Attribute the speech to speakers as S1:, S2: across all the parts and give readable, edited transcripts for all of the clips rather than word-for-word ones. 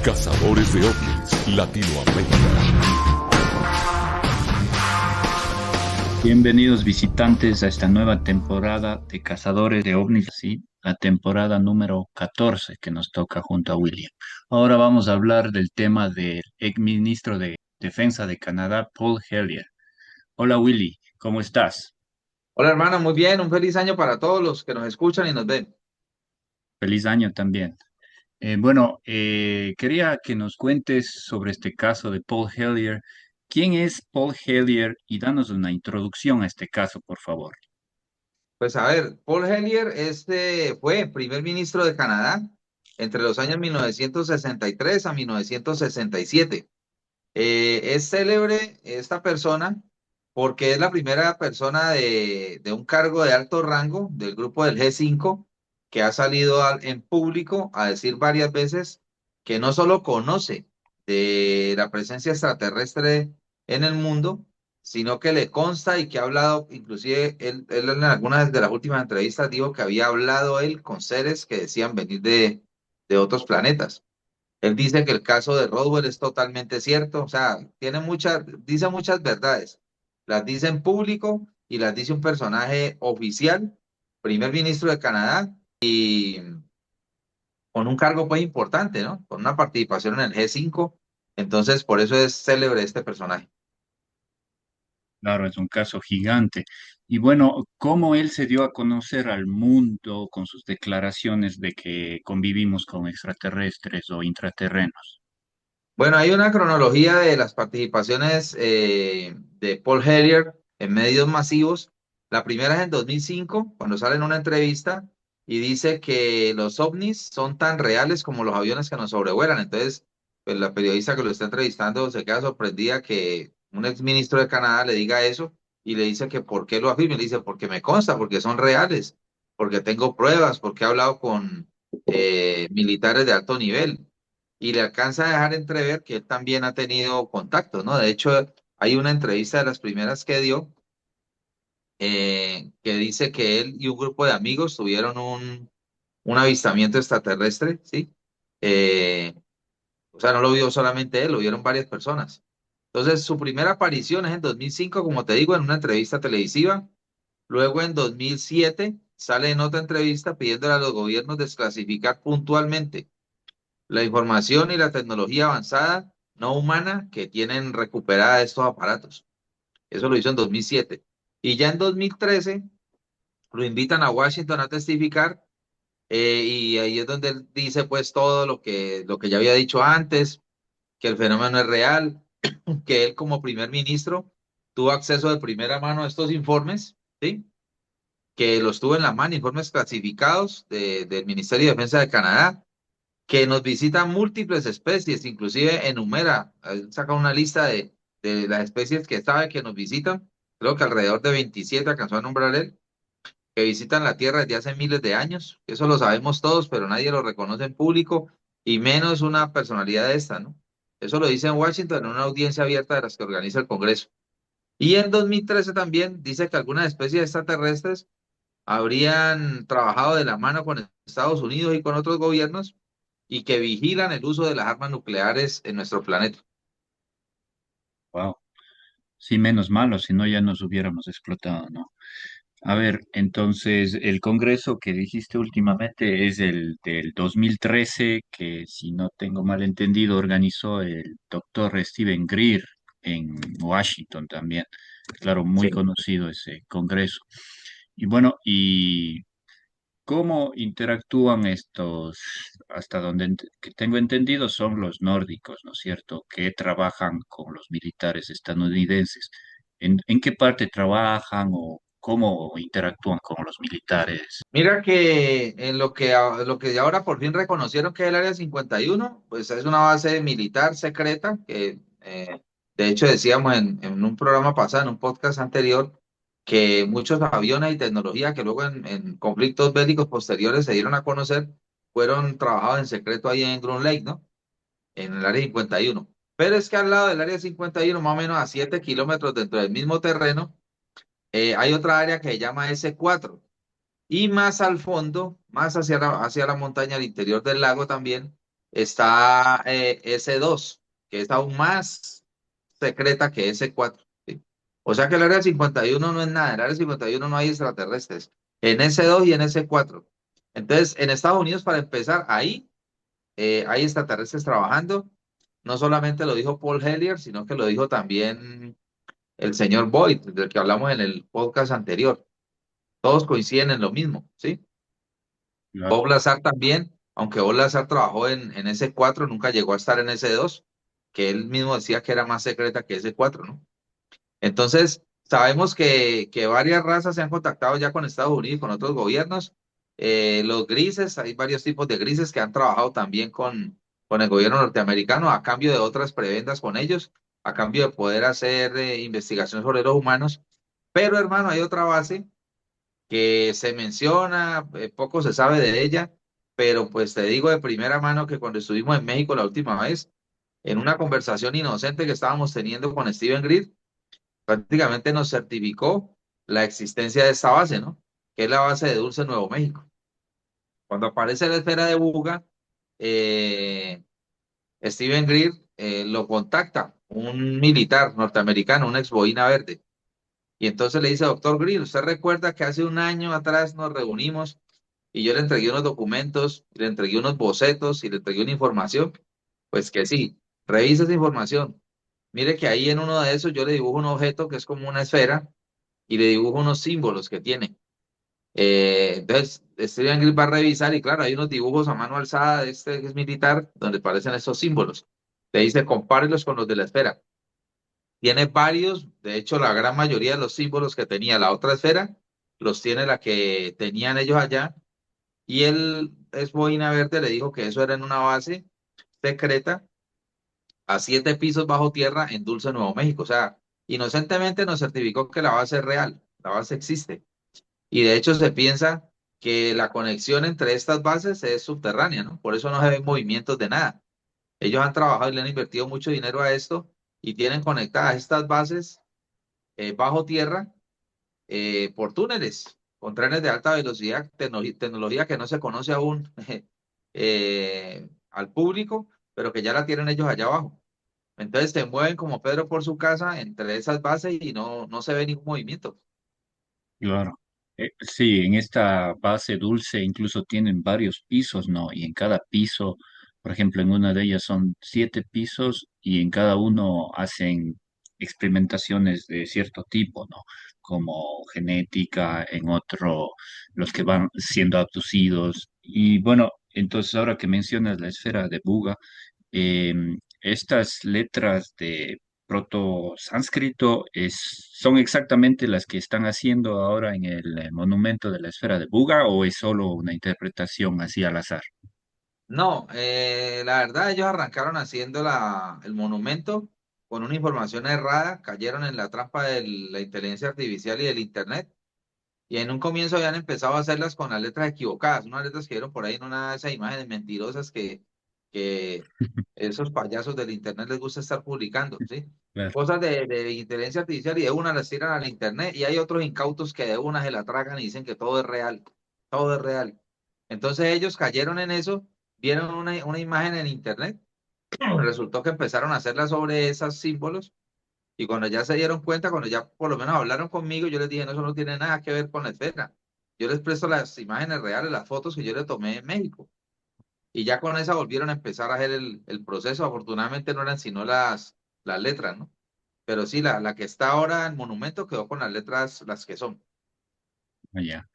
S1: Cazadores de ovnis Latinoamérica.
S2: Bienvenidos visitantes a esta nueva temporada de Cazadores de OVNIs, sí, la temporada número 14 que nos toca junto a William. Ahora vamos a hablar del tema del ex ministro de Defensa de Canadá, Paul Hellyer. Hola Willy, ¿cómo estás?
S3: Hola hermano, muy bien, un feliz año para todos los que nos escuchan y nos ven.
S2: Feliz año también. Quería que nos cuentes sobre este caso de Paul Hellyer. ¿Quién es Paul Hellyer? Y danos una introducción a este caso, por favor.
S3: Pues a ver, Paul Hellyer fue primer ministro de Canadá entre los años 1963 a 1967. Es célebre esta persona porque es la primera persona de un cargo de alto rango del grupo del G5 que ha salido en público a decir varias veces que no solo conoce de la presencia extraterrestre en el mundo, sino que le consta y que ha hablado, inclusive él en algunas de las últimas entrevistas dijo que había hablado él con seres que decían venir de otros planetas. Él dice que el caso de Roswell es totalmente cierto, o sea, dice muchas verdades. Las dice en público y las dice un personaje oficial, primer ministro de Canadá, y con un cargo pues importante, ¿no? Con una participación en el G5. Entonces, por eso es célebre este personaje.
S2: Claro, es un caso gigante. Y bueno, ¿cómo él se dio a conocer al mundo con sus declaraciones de que convivimos con extraterrestres o intraterrenos?
S3: Bueno, hay una cronología de las participaciones de Paul Hellyer en medios masivos. La primera es en 2005, cuando sale en una entrevista y dice que los ovnis son tan reales como los aviones que nos sobrevuelan. Entonces, pues la periodista que lo está entrevistando se queda sorprendida que un ex ministro de Canadá le diga eso y le dice que por qué lo afirma. Y le dice, porque me consta, porque son reales, porque tengo pruebas, porque he hablado con militares de alto nivel y le alcanza a dejar entrever que él también ha tenido contacto, ¿no? De hecho, hay una entrevista de las primeras que dio que dice que él y un grupo de amigos tuvieron un avistamiento extraterrestre, ¿sí? Eh, o sea, no lo vio solamente él, lo vieron varias personas. Entonces, su primera aparición es en 2005, como te digo, en una entrevista televisiva. Luego, en 2007, sale en otra entrevista pidiéndole a los gobiernos desclasificar puntualmente la información y la tecnología avanzada no humana que tienen recuperada estos aparatos. Eso lo hizo en 2007. Y ya en 2013 lo invitan a Washington a testificar y ahí es donde él dice pues todo lo que ya había dicho antes, que el fenómeno es real, que él como primer ministro tuvo acceso de primera mano a estos informes, ¿sí? Que los tuvo en la mano, informes clasificados del Ministerio de Defensa de Canadá, que nos visitan múltiples especies, inclusive enumera, saca una lista de las especies que sabe que nos visitan, creo que alrededor de 27 alcanzó a nombrar él, que visitan la Tierra desde hace miles de años. Eso lo sabemos todos, pero nadie lo reconoce en público, y menos una personalidad de esta, ¿no? Eso lo dice en Washington en una audiencia abierta de las que organiza el Congreso. Y en 2013 también dice que algunas especies extraterrestres habrían trabajado de la mano con Estados Unidos y con otros gobiernos y que vigilan el uso de las armas nucleares en nuestro planeta.
S2: Wow. Sí, menos malo, si no ya nos hubiéramos explotado, ¿no? A ver, entonces el congreso que dijiste últimamente es el del 2013, que si no tengo mal entendido, organizó el doctor Stephen Greer en Washington también. Claro, muy
S3: Sí.
S2: conocido ese congreso. Y bueno, ¿y cómo interactúan estos, hasta donde que tengo entendido, son los nórdicos, ¿no es cierto?, que trabajan con los militares estadounidenses. En qué parte trabajan o cómo interactúan con los militares?
S3: Mira que en lo que ahora por fin reconocieron que es el Área 51, pues es una base militar secreta que de hecho decíamos en un programa pasado, en un podcast anterior, que muchos aviones y tecnología que luego en conflictos bélicos posteriores se dieron a conocer, fueron trabajados en secreto ahí en Groom Lake, ¿no? En el Área 51. Pero es que al lado del Área 51, más o menos a 7 kilómetros dentro del mismo terreno, hay otra área que se llama S4. Y más al fondo, más hacia la montaña, al interior del lago también, está S2, que es aún más secreta que S4. ¿Sí? O sea que el área 51 no es nada, en el área 51 no hay extraterrestres, en S2 y en S4. Entonces, en Estados Unidos, para empezar, ahí hay extraterrestres trabajando. No solamente lo dijo Paul Hellyer, sino que lo dijo también el señor Boyd, del que hablamos en el podcast anterior. Todos coinciden en lo mismo, ¿sí?
S2: Claro.
S3: Bob Lazar también, aunque Bob Lazar trabajó en S4, nunca llegó a estar en S2, que él mismo decía que era más secreta que S4, ¿no? Entonces, sabemos que varias razas se han contactado ya con Estados Unidos y con otros gobiernos. Los grises, hay varios tipos de grises que han trabajado también con el gobierno norteamericano a cambio de otras prebendas con ellos, a cambio de poder hacer investigación sobre los humanos. Pero, hermano, hay otra base que se menciona, poco se sabe de ella, pero pues te digo de primera mano que cuando estuvimos en México la última vez, en una conversación inocente que estábamos teniendo con Steven Greer, prácticamente nos certificó la existencia de esta base, ¿no? Que es la base de Dulce, Nuevo México. Cuando aparece la esfera de Buga, eh, Steven Greer lo contacta, un militar norteamericano, un ex boina verde, y entonces le dice, doctor Greer, ¿usted recuerda que hace un año atrás nos reunimos y yo le entregué unos documentos, le entregué unos bocetos y le entregué una información? Pues que sí, revisa esa información. Mire que ahí en uno de esos yo le dibujo un objeto que es como una esfera y le dibujo unos símbolos que tiene. Entonces, Steven Greer va a revisar y claro, hay unos dibujos a mano alzada de este que es militar donde aparecen esos símbolos. Le dice, compárelos con los de la esfera. Tiene varios, de hecho, la gran mayoría de los símbolos que tenía la otra esfera los tiene la que tenían ellos allá. Y él, es Boina Verde, le dijo que eso era en una base secreta a 7 pisos bajo tierra en Dulce, Nuevo México. O sea, inocentemente nos certificó que la base es real, la base existe. Y de hecho se piensa que la conexión entre estas bases es subterránea, ¿no? Por eso no se ven movimientos de nada. Ellos han trabajado y le han invertido mucho dinero a esto y tienen conectadas estas bases bajo tierra por túneles, con trenes de alta velocidad, tecnología que no se conoce aún al público, pero que ya la tienen ellos allá abajo. Entonces se mueven como Pedro por su casa entre esas bases y no se ve ningún movimiento.
S2: Claro. Sí, en esta base dulce incluso tienen varios pisos, ¿no? Y en cada piso, por ejemplo, en una de ellas son 7 pisos y en cada uno hacen experimentaciones de cierto tipo, ¿no? Como genética, en otro, los que van siendo abducidos. Y bueno, entonces ahora que mencionas la esfera de Buga, estas letras de proto-sánscrito son exactamente las que están haciendo ahora en el monumento de la esfera de Buga o es solo una interpretación así al azar.
S3: No, la verdad ellos arrancaron haciendo el monumento con una información errada, cayeron en la trampa de la inteligencia artificial y del internet. Y en un comienzo habían empezado a hacerlas con las letras equivocadas, unas letras que vieron por ahí en una de esas imágenes mentirosas que esos payasos del internet les gusta estar publicando, ¿sí?
S2: Claro.
S3: Cosas de inteligencia artificial y de una las tiran al internet y hay otros incautos que de una se la tragan y dicen que todo es real, todo es real. Entonces ellos cayeron en eso, vieron una imagen en internet, resultó que empezaron a hacerla sobre esos símbolos y cuando ya se dieron cuenta, cuando ya por lo menos hablaron conmigo, yo les dije, no, eso no tiene nada que ver con la esfera. Yo les presto las imágenes reales, las fotos que yo le tomé en México. Y ya con esa volvieron a empezar a hacer el proceso. Afortunadamente no eran sino las letras, ¿no? Pero sí, la que está ahora en Monumento quedó con las letras las que son.
S2: Allá.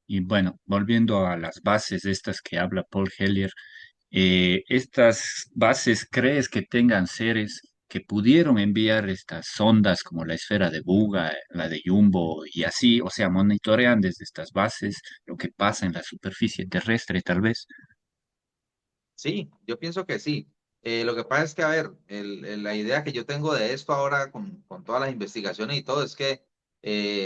S2: Y bueno, volviendo a las bases estas que habla Paul Hellyer, ¿estas bases crees que tengan seres que pudieron enviar estas sondas como la esfera de Buga, la de Jumbo y así? O sea, monitorean desde estas bases lo que pasa en la superficie terrestre, tal vez.
S3: Sí, yo pienso que sí. Lo que pasa es que, a ver, la idea que yo tengo de esto ahora con todas las investigaciones y todo es que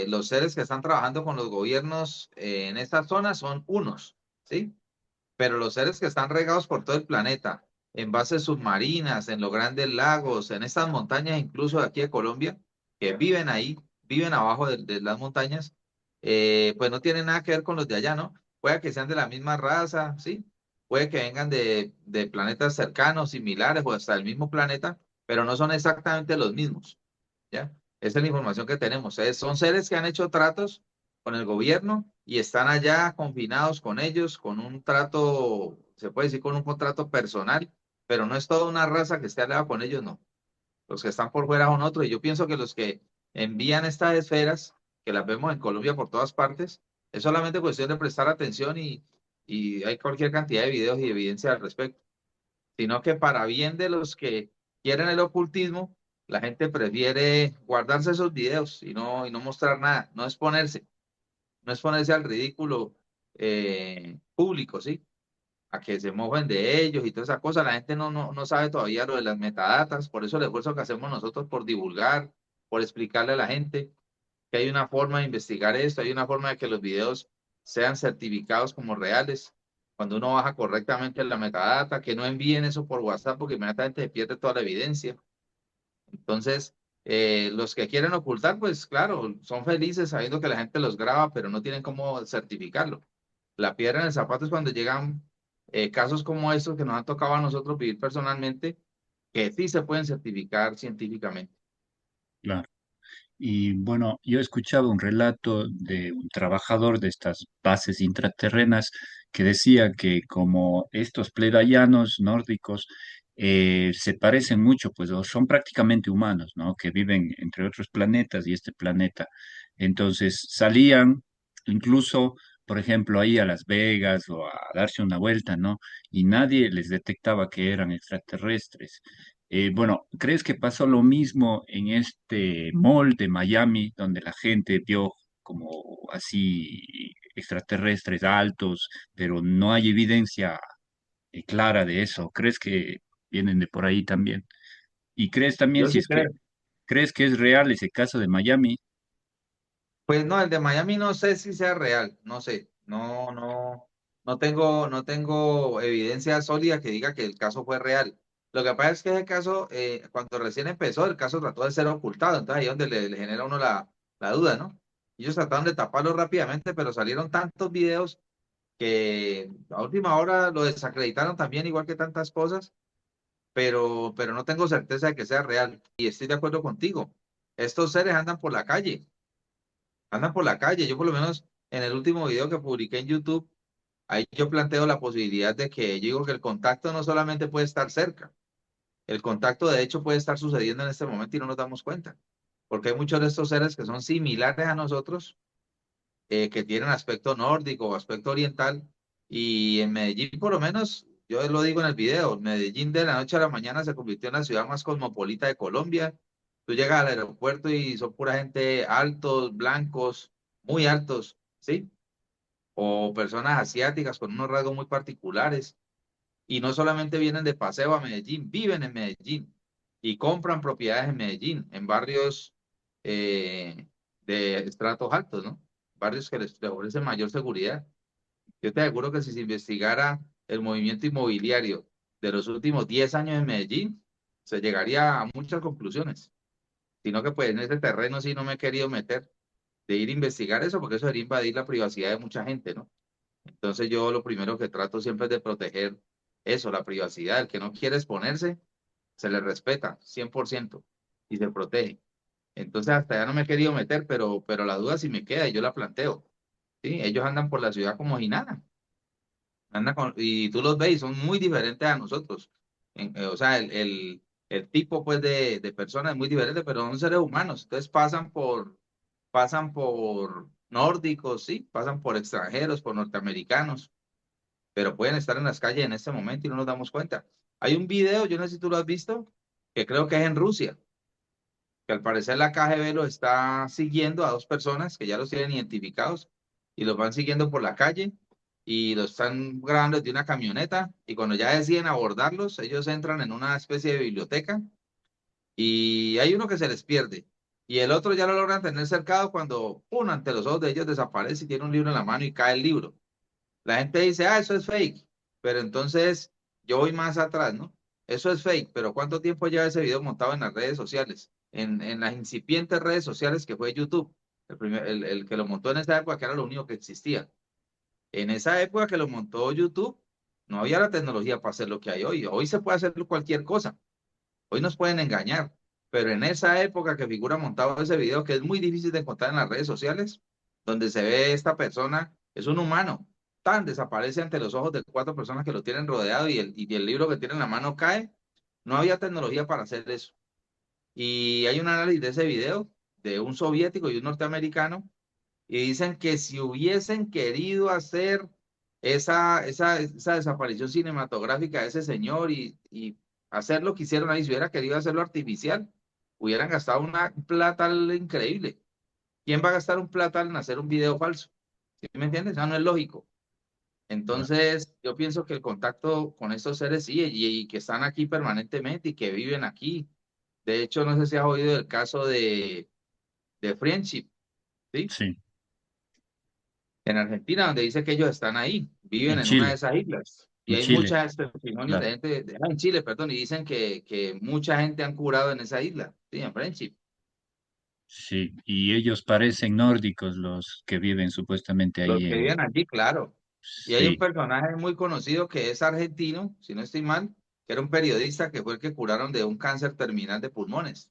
S3: los seres que están trabajando con los gobiernos en estas zonas son unos, ¿sí? Pero los seres que están regados por todo el planeta, en bases submarinas, en los grandes lagos, en estas montañas, incluso de aquí de Colombia, que viven ahí, viven abajo de las montañas, pues no tienen nada que ver con los de allá, ¿no? Puede que sean de la misma raza, ¿sí? puede que vengan de planetas cercanos, similares o hasta el mismo planeta, pero no son exactamente los mismos, ¿ya? Esa es la información que tenemos. Son seres que han hecho tratos con el gobierno y están allá confinados con ellos, con un trato, se puede decir con un contrato personal, pero no es toda una raza que esté aliada con ellos, no. Los que están por fuera son otros. Y yo pienso que los que envían estas esferas, que las vemos en Colombia por todas partes, es solamente cuestión de prestar atención y hay cualquier cantidad de videos y evidencia al respecto. Sino que para bien de los que quieren el ocultismo, la gente prefiere guardarse esos videos y no mostrar nada, no exponerse al ridículo público, ¿sí? A que se mojen de ellos y toda esa cosa. La gente no sabe todavía lo de las metadatas, por eso el esfuerzo que hacemos nosotros por divulgar, por explicarle a la gente que hay una forma de investigar esto, hay una forma de que los videos sean certificados como reales. Cuando uno baja correctamente la metadata, que no envíen eso por WhatsApp porque inmediatamente se pierde toda la evidencia. Entonces, los que quieren ocultar, pues claro, son felices sabiendo que la gente los graba, pero no tienen cómo certificarlo. La piedra en el zapato es cuando llegan casos como estos que nos han tocado a nosotros vivir personalmente, que sí se pueden certificar científicamente.
S2: Claro. Y bueno, yo escuchaba un relato de un trabajador de estas bases intraterrenas que decía que como estos pleiadianos nórdicos se parecen mucho, pues o son prácticamente humanos, ¿no? Que viven entre otros planetas y este planeta. Entonces salían incluso, por ejemplo, ahí a Las Vegas o a darse una vuelta, ¿no? Y nadie les detectaba que eran extraterrestres. Bueno, ¿crees que pasó lo mismo en este mall de Miami, donde la gente vio como así extraterrestres altos, pero no hay evidencia clara de eso? ¿Crees que vienen de por ahí también? ¿Y crees también
S3: Yo
S2: si
S3: sí
S2: es que
S3: creo.
S2: crees que es real ese caso de Miami?
S3: Pues no, el de Miami no sé si sea real, no sé, no tengo evidencia sólida que diga que el caso fue real. Lo que pasa es que ese caso, cuando recién empezó, el caso trató de ser ocultado, entonces ahí es donde le genera a uno la duda, ¿no? Ellos trataron de taparlo rápidamente, pero salieron tantos videos que a última hora lo desacreditaron también, igual que tantas cosas, pero no tengo certeza de que sea real. Y estoy de acuerdo contigo. Estos seres andan por la calle. Yo por lo menos en el último video que publiqué en YouTube, ahí yo planteo la posibilidad de que yo digo que el contacto no solamente puede estar cerca, el contacto de hecho puede estar sucediendo en este momento y no nos damos cuenta, porque hay muchos de estos seres que son similares a nosotros, que tienen aspecto nórdico o aspecto oriental, y en Medellín por lo menos, yo lo digo en el video, Medellín de la noche a la mañana se convirtió en la ciudad más cosmopolita de Colombia. Tú llegas al aeropuerto y son pura gente altos, blancos, muy altos, ¿sí? O personas asiáticas con unos rasgos muy particulares. Y no solamente vienen de paseo a Medellín, viven en Medellín y compran propiedades en Medellín, en barrios de estratos altos, ¿no? Barrios que les ofrecen mayor seguridad. Yo te aseguro que si se investigara el movimiento inmobiliario de los últimos 10 años en Medellín, se llegaría a muchas conclusiones. Sino que pues en ese terreno sí no me he querido meter de ir a investigar eso, porque eso sería invadir la privacidad de mucha gente, ¿no? Entonces yo lo primero que trato siempre es de proteger eso, la privacidad. El que no quiere exponerse, se le respeta 100% y se protege. Entonces hasta ya no me he querido meter, pero la duda sí me queda y yo la planteo. ¿Sí? Ellos andan por la ciudad como si nada. Y tú los ves y son muy diferentes a nosotros. O sea, el tipo pues de personas es muy diferente, pero son seres humanos. Entonces pasan por nórdicos, sí, pasan por extranjeros, por norteamericanos, pero pueden estar en las calles en este momento y no nos damos cuenta. Hay un video, yo no sé si tú lo has visto, que creo que es en Rusia, que al parecer la KGB los está siguiendo a dos personas que ya los tienen identificados y los van siguiendo por la calle y los están grabando desde una camioneta y cuando ya deciden abordarlos, ellos entran en una especie de biblioteca y hay uno que se les pierde y el otro ya lo logran tener cercado cuando, uno ante los ojos de ellos desaparece y tiene un libro en la mano y cae el libro. La gente dice, ah, eso es fake, pero entonces yo voy más atrás, ¿no? Eso es fake, pero ¿cuánto tiempo lleva ese video montado en las redes sociales? En las incipientes redes sociales que fue YouTube, el que lo montó en esa época, que era lo único que existía. En esa época que lo montó YouTube, No había la tecnología para hacer lo que hay hoy. Hoy se puede hacer cualquier cosa. Hoy nos pueden engañar. Pero en esa época que figura montado ese video, que es muy difícil de encontrar en las redes sociales, donde se ve esta persona, es un humano, tan desaparece ante los ojos de 4 personas que lo tienen rodeado y el libro que tiene en la mano cae. No había tecnología para hacer eso. Y hay un análisis de ese video de un soviético y un norteamericano y dicen que si hubiesen querido hacer esa desaparición cinematográfica de ese señor y hacer lo que hicieron ahí, si hubiera querido hacerlo artificial, hubieran gastado una plata increíble. ¿Quién va a gastar un plata en hacer un video falso? ¿Sí me entiendes? Eso no es lógico. Entonces, yo pienso que el contacto con estos seres sí, y que están aquí permanentemente y que viven aquí. De hecho, no sé si has oído del caso de Friendship, ¿sí?
S2: Sí,
S3: En Argentina, donde dice que ellos están ahí, viven
S2: en
S3: en una de
S2: Chile,
S3: esas islas. Y
S2: en
S3: hay
S2: Chile,
S3: muchos testimonios de
S2: claro.
S3: gente, en Chile, perdón, y dicen que mucha gente han curado en esa isla, sí, en Friendship.
S2: Sí, y ellos parecen nórdicos los que viven supuestamente
S3: Los
S2: ahí
S3: que
S2: en...
S3: viven allí, claro. Y hay un
S2: Sí,
S3: personaje muy conocido que es argentino, si no estoy mal, que era un periodista que fue el que curaron de un cáncer terminal de pulmones.